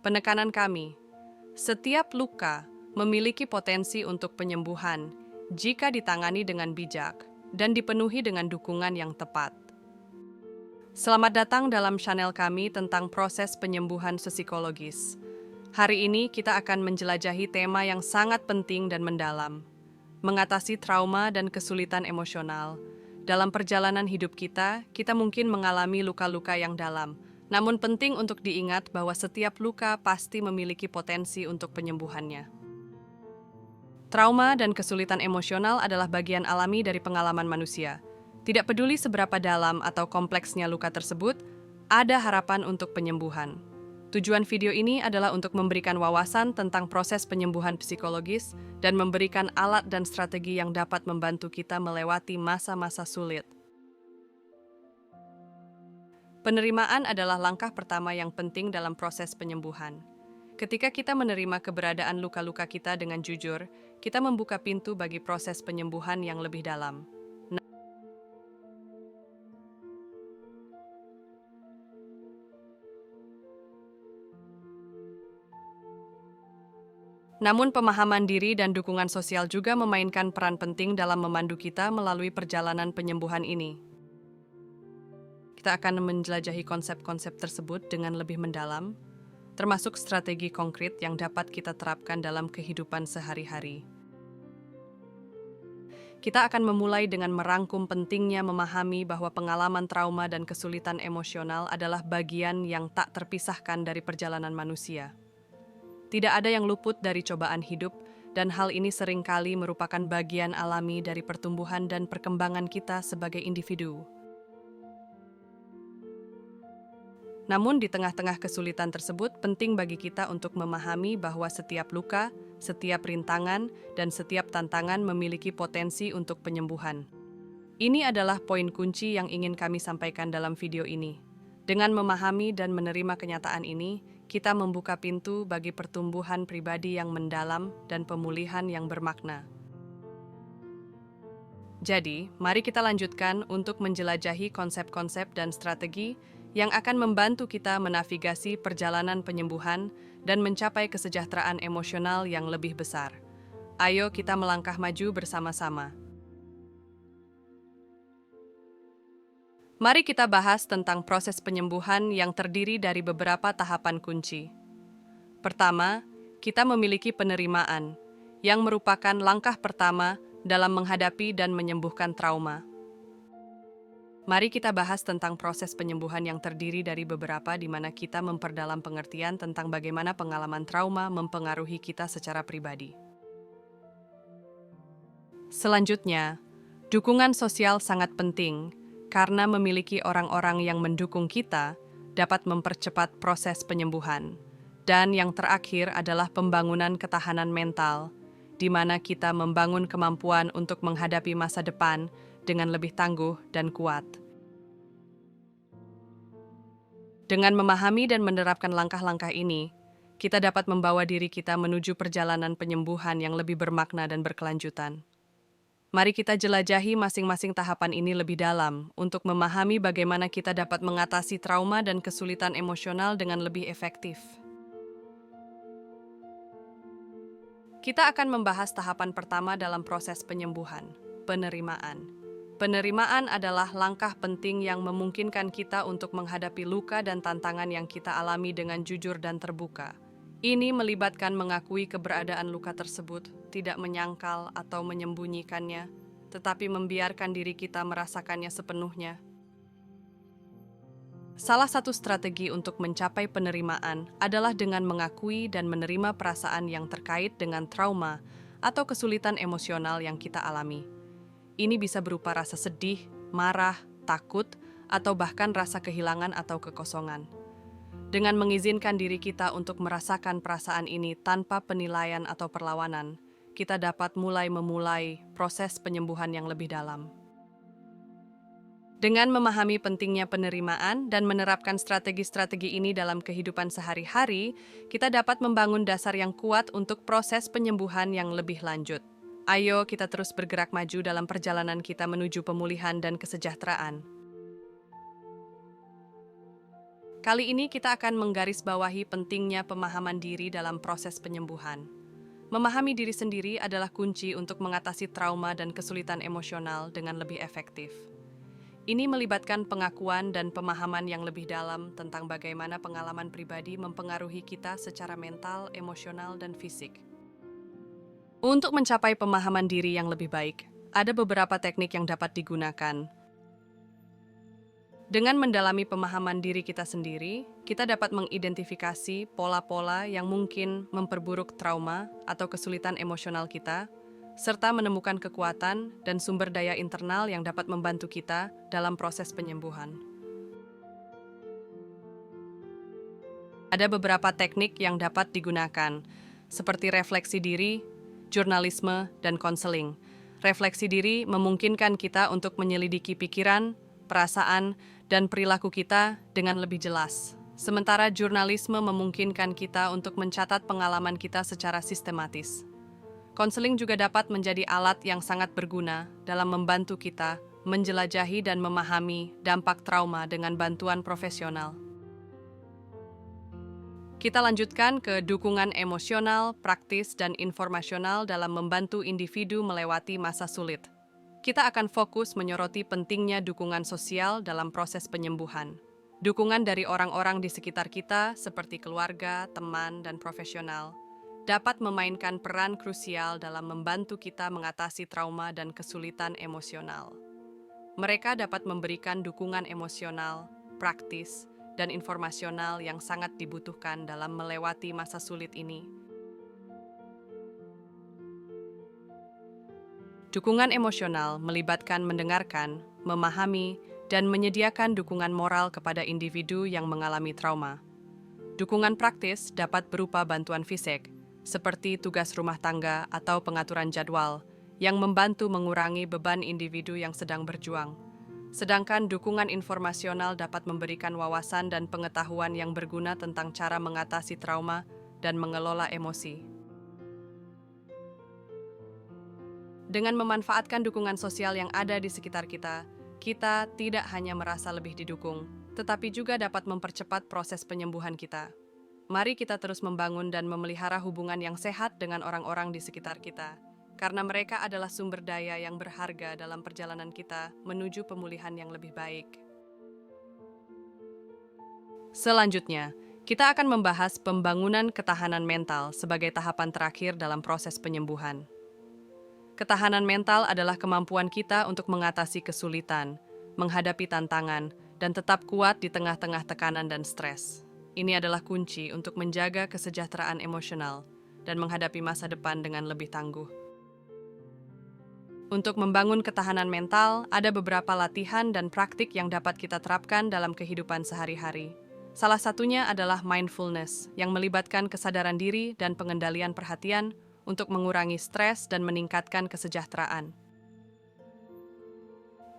Penekanan kami, setiap luka memiliki potensi untuk penyembuhan jika ditangani dengan bijak dan dipenuhi dengan dukungan yang tepat. Selamat datang dalam channel kami tentang proses penyembuhan psikologis. Hari ini kita akan menjelajahi tema yang sangat penting dan mendalam, mengatasi trauma dan kesulitan emosional. Dalam perjalanan hidup kita mungkin mengalami luka-luka yang dalam. Namun penting untuk diingat bahwa setiap luka pasti memiliki potensi untuk penyembuhannya. Trauma dan kesulitan emosional adalah bagian alami dari pengalaman manusia. Tidak peduli seberapa dalam atau kompleksnya luka tersebut, ada harapan untuk penyembuhan. Tujuan video ini adalah untuk memberikan wawasan tentang proses penyembuhan psikologis dan memberikan alat dan strategi yang dapat membantu kita melewati masa-masa sulit. Penerimaan adalah langkah pertama yang penting dalam proses penyembuhan. Ketika kita menerima keberadaan luka-luka kita dengan jujur, kita membuka pintu bagi proses penyembuhan yang lebih dalam. Namun pemahaman diri dan dukungan sosial juga memainkan peran penting dalam memandu kita melalui perjalanan penyembuhan ini. Kita akan menjelajahi konsep-konsep tersebut dengan lebih mendalam, termasuk strategi konkret yang dapat kita terapkan dalam kehidupan sehari-hari. Kita akan memulai dengan merangkum pentingnya memahami bahwa pengalaman trauma dan kesulitan emosional adalah bagian yang tak terpisahkan dari perjalanan manusia. Tidak ada yang luput dari cobaan hidup, dan hal ini seringkali merupakan bagian alami dari pertumbuhan dan perkembangan kita sebagai individu. Namun di tengah-tengah kesulitan tersebut, penting bagi kita untuk memahami bahwa setiap luka, setiap rintangan, dan setiap tantangan memiliki potensi untuk penyembuhan. Ini adalah poin kunci yang ingin kami sampaikan dalam video ini. Dengan memahami dan menerima kenyataan ini, kita membuka pintu bagi pertumbuhan pribadi yang mendalam dan pemulihan yang bermakna. Jadi, mari kita lanjutkan untuk menjelajahi konsep-konsep dan strategi yang akan membantu kita menavigasi perjalanan penyembuhan dan mencapai kesejahteraan emosional yang lebih besar. Ayo kita melangkah maju bersama-sama. Mari kita bahas tentang proses penyembuhan yang terdiri dari beberapa tahapan kunci. Pertama, kita memiliki penerimaan, yang merupakan langkah pertama dalam menghadapi dan menyembuhkan trauma. Mari kita bahas tentang proses penyembuhan yang terdiri dari beberapa di mana kita memperdalam pengertian tentang bagaimana pengalaman trauma mempengaruhi kita secara pribadi. Selanjutnya, dukungan sosial sangat penting karena memiliki orang-orang yang mendukung kita dapat mempercepat proses penyembuhan. Dan yang terakhir adalah pembangunan ketahanan mental, di mana kita membangun kemampuan untuk menghadapi masa depan dengan lebih tangguh dan kuat. Dengan memahami dan menerapkan langkah-langkah ini, kita dapat membawa diri kita menuju perjalanan penyembuhan yang lebih bermakna dan berkelanjutan. Mari kita jelajahi masing-masing tahapan ini lebih dalam untuk memahami bagaimana kita dapat mengatasi trauma dan kesulitan emosional dengan lebih efektif. Kita akan membahas tahapan pertama dalam proses penyembuhan, penerimaan. Penerimaan adalah langkah penting yang memungkinkan kita untuk menghadapi luka dan tantangan yang kita alami dengan jujur dan terbuka. Ini melibatkan mengakui keberadaan luka tersebut, tidak menyangkal atau menyembunyikannya, tetapi membiarkan diri kita merasakannya sepenuhnya. Salah satu strategi untuk mencapai penerimaan adalah dengan mengakui dan menerima perasaan yang terkait dengan trauma atau kesulitan emosional yang kita alami. Ini bisa berupa rasa sedih, marah, takut, atau bahkan rasa kehilangan atau kekosongan. Dengan mengizinkan diri kita untuk merasakan perasaan ini tanpa penilaian atau perlawanan, kita dapat memulai proses penyembuhan yang lebih dalam. Dengan memahami pentingnya penerimaan dan menerapkan strategi-strategi ini dalam kehidupan sehari-hari, kita dapat membangun dasar yang kuat untuk proses penyembuhan yang lebih lanjut. Ayo kita terus bergerak maju dalam perjalanan kita menuju pemulihan dan kesejahteraan. Kali ini kita akan menggarisbawahi pentingnya pemahaman diri dalam proses penyembuhan. Memahami diri sendiri adalah kunci untuk mengatasi trauma dan kesulitan emosional dengan lebih efektif. Ini melibatkan pengakuan dan pemahaman yang lebih dalam tentang bagaimana pengalaman pribadi mempengaruhi kita secara mental, emosional, dan fisik. Untuk mencapai pemahaman diri yang lebih baik, ada beberapa teknik yang dapat digunakan. Dengan mendalami pemahaman diri kita sendiri, kita dapat mengidentifikasi pola-pola yang mungkin memperburuk trauma atau kesulitan emosional kita, serta menemukan kekuatan dan sumber daya internal yang dapat membantu kita dalam proses penyembuhan. Ada beberapa teknik yang dapat digunakan, seperti refleksi diri, jurnalisme, dan konseling. Refleksi diri memungkinkan kita untuk menyelidiki pikiran, perasaan, dan perilaku kita dengan lebih jelas. Sementara jurnalisme memungkinkan kita untuk mencatat pengalaman kita secara sistematis. Konseling juga dapat menjadi alat yang sangat berguna dalam membantu kita menjelajahi dan memahami dampak trauma dengan bantuan profesional. Kita lanjutkan ke dukungan emosional, praktis, dan informasional dalam membantu individu melewati masa sulit. Kita akan fokus menyoroti pentingnya dukungan sosial dalam proses penyembuhan. Dukungan dari orang-orang di sekitar kita, seperti keluarga, teman, dan profesional, dapat memainkan peran krusial dalam membantu kita mengatasi trauma dan kesulitan emosional. Mereka dapat memberikan dukungan emosional, praktis, dan informasional yang sangat dibutuhkan dalam melewati masa sulit ini. Dukungan emosional melibatkan mendengarkan, memahami, dan menyediakan dukungan moral kepada individu yang mengalami trauma. Dukungan praktis dapat berupa bantuan fisik, seperti tugas rumah tangga atau pengaturan jadwal, yang membantu mengurangi beban individu yang sedang berjuang. Sedangkan dukungan informasional dapat memberikan wawasan dan pengetahuan yang berguna tentang cara mengatasi trauma dan mengelola emosi. Dengan memanfaatkan dukungan sosial yang ada di sekitar kita, kita tidak hanya merasa lebih didukung, tetapi juga dapat mempercepat proses penyembuhan kita. Mari kita terus membangun dan memelihara hubungan yang sehat dengan orang-orang di sekitar kita, karena mereka adalah sumber daya yang berharga dalam perjalanan kita menuju pemulihan yang lebih baik. Selanjutnya, kita akan membahas pembangunan ketahanan mental sebagai tahapan terakhir dalam proses penyembuhan. Ketahanan mental adalah kemampuan kita untuk mengatasi kesulitan, menghadapi tantangan, dan tetap kuat di tengah-tengah tekanan dan stres. Ini adalah kunci untuk menjaga kesejahteraan emosional dan menghadapi masa depan dengan lebih tangguh. Untuk membangun ketahanan mental, ada beberapa latihan dan praktik yang dapat kita terapkan dalam kehidupan sehari-hari. Salah satunya adalah mindfulness, yang melibatkan kesadaran diri dan pengendalian perhatian untuk mengurangi stres dan meningkatkan kesejahteraan.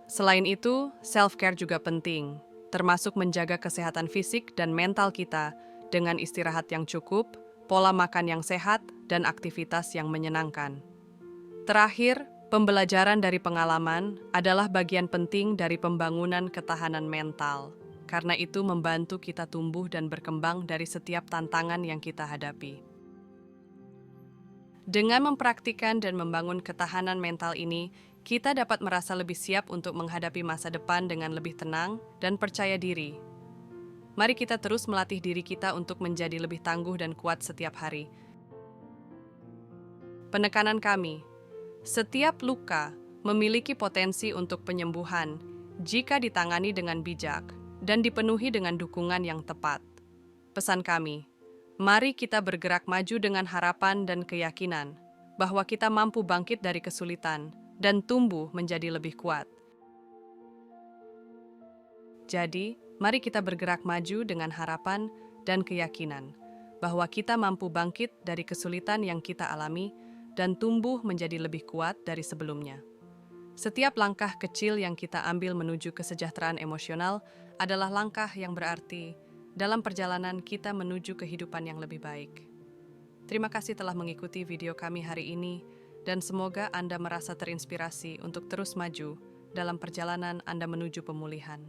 Selain itu, self-care juga penting, termasuk menjaga kesehatan fisik dan mental kita dengan istirahat yang cukup, pola makan yang sehat, dan aktivitas yang menyenangkan. Terakhir, pembelajaran dari pengalaman adalah bagian penting dari pembangunan ketahanan mental, karena itu membantu kita tumbuh dan berkembang dari setiap tantangan yang kita hadapi. Dengan mempraktikkan dan membangun ketahanan mental ini, kita dapat merasa lebih siap untuk menghadapi masa depan dengan lebih tenang dan percaya diri. Mari kita terus melatih diri kita untuk menjadi lebih tangguh dan kuat setiap hari. Penekanan kami, setiap luka memiliki potensi untuk penyembuhan jika ditangani dengan bijak dan dipenuhi dengan dukungan yang tepat. Pesan kami, mari kita bergerak maju dengan harapan dan keyakinan bahwa kita mampu bangkit dari kesulitan dan tumbuh menjadi lebih kuat. Jadi, mari kita bergerak maju dengan harapan dan keyakinan bahwa kita mampu bangkit dari kesulitan yang kita alami dan tumbuh menjadi lebih kuat dari sebelumnya. Setiap langkah kecil yang kita ambil menuju kesejahteraan emosional adalah langkah yang berarti dalam perjalanan kita menuju kehidupan yang lebih baik. Terima kasih telah mengikuti video kami hari ini, dan semoga Anda merasa terinspirasi untuk terus maju dalam perjalanan Anda menuju pemulihan.